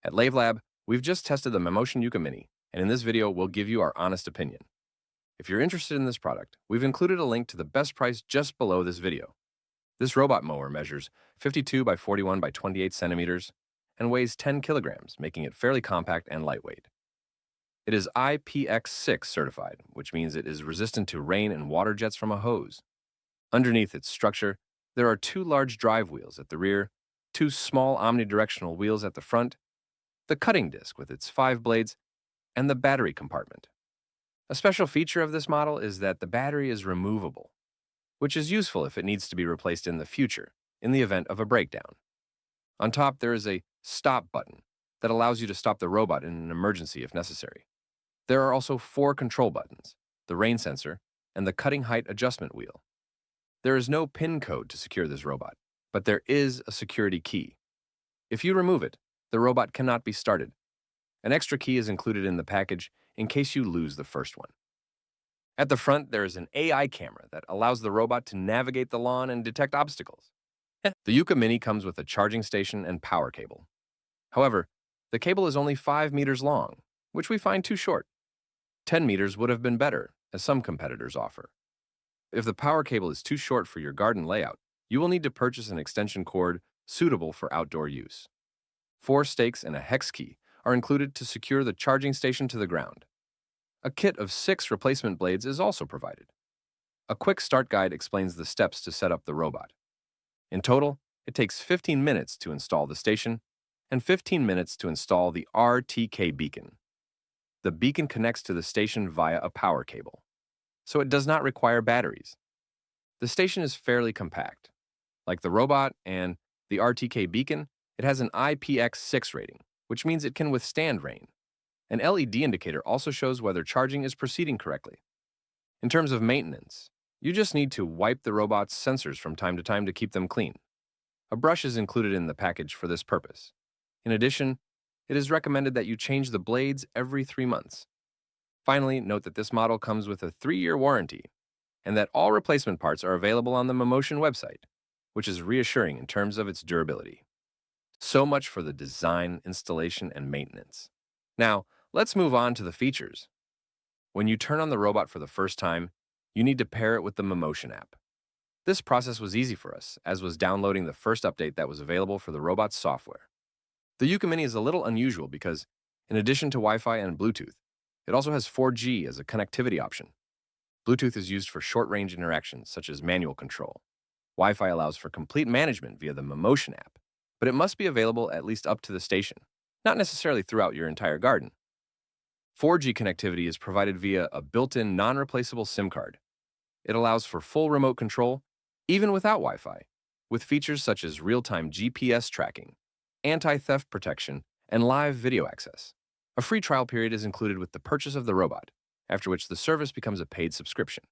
At LaveLab, we've just tested the Mammotion Yuka Mini, and in this video, we'll give you our honest opinion. If you're interested in this product, we've included a link to the best price just below this video. This robot mower measures 52 by 41 by 28 centimeters and weighs 10 kilograms, making it fairly compact and lightweight. It is IPX6 certified, which means it is resistant to rain and water jets from a hose. Underneath its structure, there are two large drive wheels at the rear, two small omnidirectional wheels at the front, the cutting disc with its 5 blades, and the battery compartment. A special feature of this model is that the battery is removable, which is useful if it needs to be replaced in the future, in the event of a breakdown. On top, there is a stop button that allows you to stop the robot in an emergency if necessary. There are also 4 control buttons, the rain sensor, and the cutting height adjustment wheel. There is no PIN code to secure this robot, but there is a security key. If you remove it, the robot cannot be started. An extra key is included in the package in case you lose the first one. At the front, there is an AI camera that allows the robot to navigate the lawn and detect obstacles. The Yuka Mini comes with a charging station and power cable. However, the cable is only 5 meters long, which we find too short. 10 meters would have been better, as some competitors offer. If the power cable is too short for your garden layout, you will need to purchase an extension cord suitable for outdoor use. 4 stakes and a hex key are included to secure the charging station to the ground. A kit of 6 replacement blades is also provided. A quick start guide explains the steps to set up the robot. In total, it takes 15 minutes to install the station and 15 minutes to install the RTK beacon. The beacon connects to the station via a power cable, so it does not require batteries. The station is fairly compact. Like the robot and the RTK beacon, it has an IPX6 rating, which means it can withstand rain. An LED indicator also shows whether charging is proceeding correctly. In terms of maintenance, you just need to wipe the robot's sensors from time to time to keep them clean. A brush is included in the package for this purpose. In addition, it is recommended that you change the blades every 3 months. Finally, note that this model comes with a 3-year warranty and that all replacement parts are available on the Mammotion website, which is reassuring in terms of its durability. So much for the design, installation, and maintenance. Now, let's move on to the features. When you turn on the robot for the first time, you need to pair it with the Mammotion app. This process was easy for us, as was downloading the first update that was available for the robot's software. The Yuka Mini is a little unusual because, in addition to Wi-Fi and Bluetooth, it also has 4G as a connectivity option. Bluetooth is used for short-range interactions, such as manual control. Wi-Fi allows for complete management via the Mammotion app, but it must be available at least up to the station, not necessarily throughout your entire garden. 4G connectivity is provided via a built-in non-replaceable SIM card. It allows for full remote control, even without Wi-Fi, with features such as real-time GPS tracking, anti-theft protection, and live video access. A free trial period is included with the purchase of the robot, after which the service becomes a paid subscription.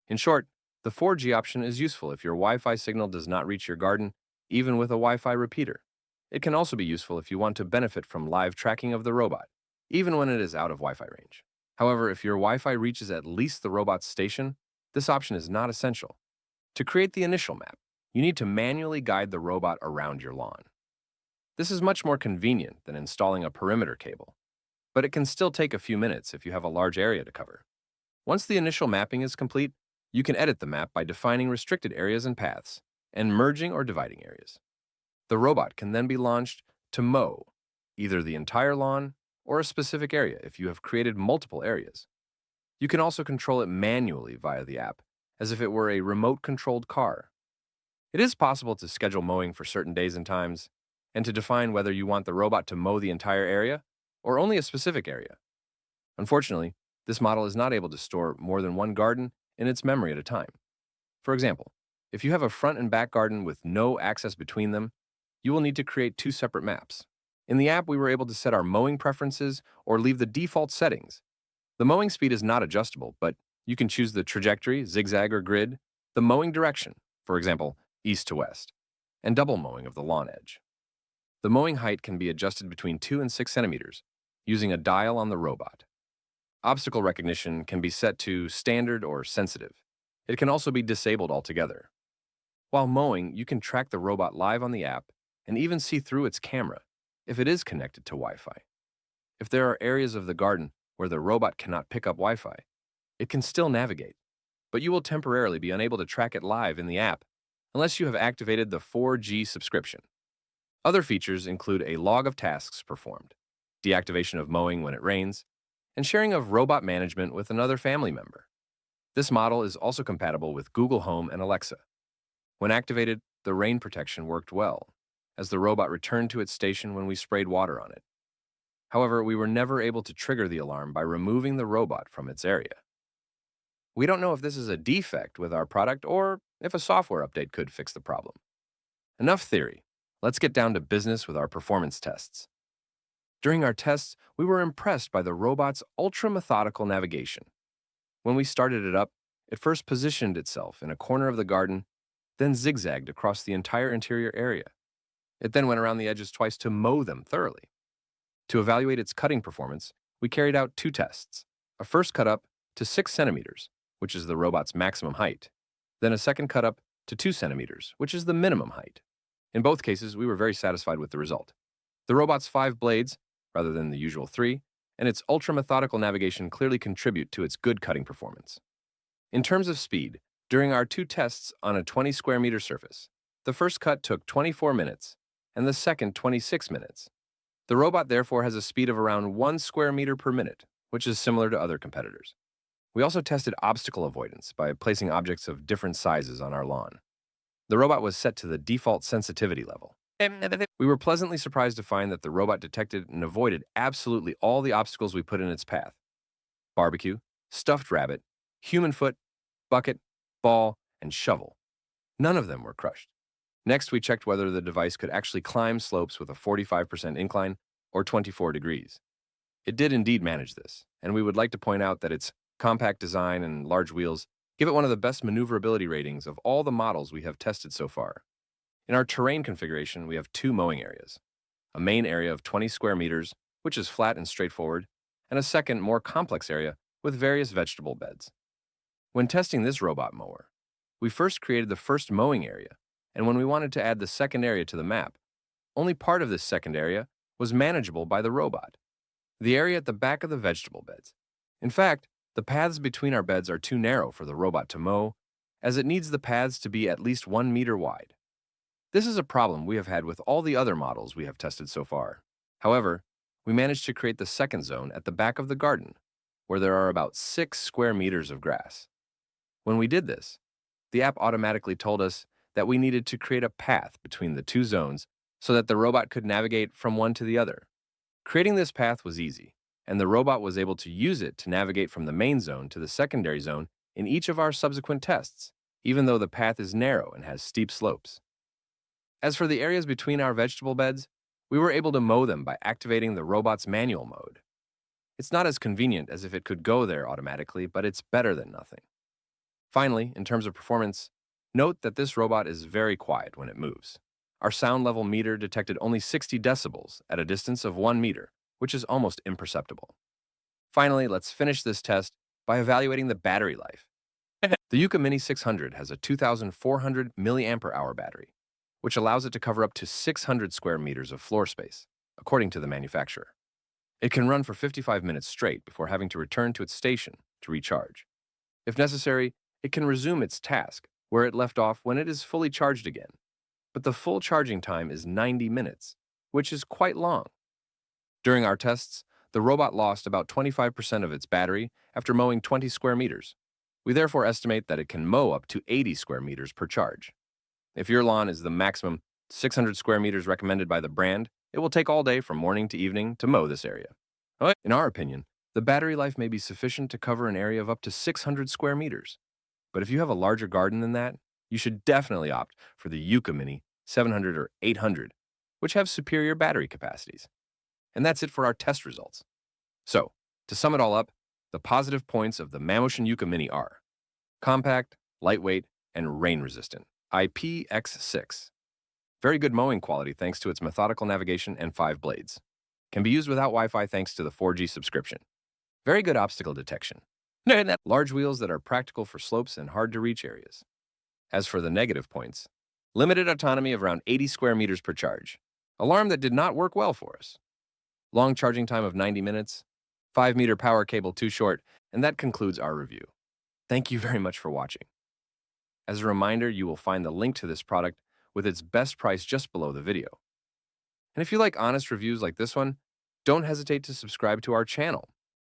In short, the 4G option is useful if your Wi-Fi signal does not reach your garden, even with a Wi-Fi repeater. It can also be useful if you want to benefit from live tracking of the robot, even when it is out of Wi-Fi range. However, if your Wi-Fi reaches at least the robot's station, this option is not essential. To create the initial map, you need to manually guide the robot around your lawn. This is much more convenient than installing a perimeter cable, but it can still take a few minutes if you have a large area to cover. Once the initial mapping is complete, you can edit the map by defining restricted areas and paths, and merging or dividing areas. The robot can then be launched to mow either the entire lawn or a specific area if you have created multiple areas. You can also control it manually via the app, as if it were a remote-controlled car. It is possible to schedule mowing for certain days and times, and to define whether you want the robot to mow the entire area or only a specific area. Unfortunately, this model is not able to store more than one garden in its memory at a time. For example, if you have a front and back garden with no access between them, you will need to create 2 separate maps. In the app, we were able to set our mowing preferences or leave the default settings. The mowing speed is not adjustable, but you can choose the trajectory, zigzag, or grid, the mowing direction, for example, east to west, and double mowing of the lawn edge. The mowing height can be adjusted between 2 and 6 centimeters using a dial on the robot. Obstacle recognition can be set to standard or sensitive. It can also be disabled altogether. While mowing, you can track the robot live on the app and even see through its camera. if it is connected to Wi-Fi. If there are areas of the garden where the robot cannot pick up Wi-Fi, it can still navigate, but you will temporarily be unable to track it live in the app unless you have activated the 4G subscription. Other features include a log of tasks performed, deactivation of mowing when it rains, and sharing of robot management with another family member. This model is also compatible with Google Home and Alexa. When activated, the rain protection worked well, as the robot returned to its station when we sprayed water on it. However, we were never able to trigger the alarm by removing the robot from its area. We don't know if this is a defect with our product or if a software update could fix the problem. Enough theory. Let's get down to business with our performance tests. During our tests, we were impressed by the robot's ultra-methodical navigation. When we started it up, it first positioned itself in a corner of the garden, then zigzagged across the entire interior area. It then went around the edges twice to mow them thoroughly. To evaluate its cutting performance, we carried out 2 tests. A first cut up to 6 centimeters, which is the robot's maximum height, then a second cut up to 2 centimeters, which is the minimum height. In both cases, we were very satisfied with the result. The robot's 5 blades, rather than the usual 3, and its ultra-methodical navigation clearly contribute to its good cutting performance. In terms of speed, during our 2 tests on a 20 square meter surface, the first cut took 24 minutes, and the second 26 minutes. The robot therefore has a speed of around 1 square meter per minute, which is similar to other competitors. We also tested obstacle avoidance by placing objects of different sizes on our lawn. The robot was set to the default sensitivity level. We were pleasantly surprised to find that the robot detected and avoided absolutely all the obstacles we put in its path. Barbecue, stuffed rabbit, human foot, bucket, ball, and shovel. None of them were crushed. Next, we checked whether the device could actually climb slopes with a 45% incline or 24 degrees. It did indeed manage this, and we would like to point out that its compact design and large wheels give it one of the best maneuverability ratings of all the models we have tested so far. In our terrain configuration, we have 2 mowing areas. A main area of 20 square meters, which is flat and straightforward, and a second, more complex area with various vegetable beds. When testing this robot mower, we first created the first mowing area, and when we wanted to add the second area to the map, only part of this second area was manageable by the robot. The area at the back of the vegetable beds. In fact, the paths between our beds are too narrow for the robot to mow, as it needs the paths to be at least 1 meter wide. This is a problem we have had with all the other models we have tested so far. However, we managed to create the second zone at the back of the garden, where there are about 6 square meters of grass. When we did this, the app automatically told us that we needed to create a path between the 2 zones so that the robot could navigate from one to the other. Creating this path was easy, and the robot was able to use it to navigate from the main zone to the secondary zone in each of our subsequent tests, even though the path is narrow and has steep slopes. As for the areas between our vegetable beds, we were able to mow them by activating the robot's manual mode. It's not as convenient as if it could go there automatically, but it's better than nothing. Finally, in terms of performance, note that this robot is very quiet when it moves. Our sound level meter detected only 60 decibels at a distance of 1 meter, which is almost imperceptible. Finally, let's finish this test by evaluating the battery life. The Yuka Mini 600 has a 2,400 mAh battery, which allows it to cover up to 600 square meters of floor space, according to the manufacturer. It can run for 55 minutes straight before having to return to its station to recharge. If necessary, it can resume its task where it left off when it is fully charged again. But the full charging time is 90 minutes, which is quite long. During our tests, the robot lost about 25% of its battery after mowing 20 square meters. We therefore estimate that it can mow up to 80 square meters per charge. If your lawn is the maximum 600 square meters recommended by the brand, it will take all day from morning to evening to mow this area. In our opinion, the battery life may be sufficient to cover an area of up to 600 square meters. But if you have a larger garden than that, you should definitely opt for the Yuka Mini 700 or 800, which have superior battery capacities. And that's it for our test results. So, to sum it all up, the positive points of the Mammotion Yuka Mini are compact, lightweight, and rain-resistant. IPX6. Very good mowing quality thanks to its methodical navigation and 5 blades. Can be used without Wi-Fi thanks to the 4G subscription. Very good obstacle detection. Large wheels that are practical for slopes and hard-to-reach areas. As for the negative points, limited autonomy of around 80 square meters per charge. Alarm that did not work well for us. Long charging time of 90 minutes, 5-meter power cable too short, and that concludes our review. Thank you very much for watching. As a reminder, you will find the link to this product with its best price just below the video. And if you like honest reviews like this one, don't hesitate to subscribe to our channel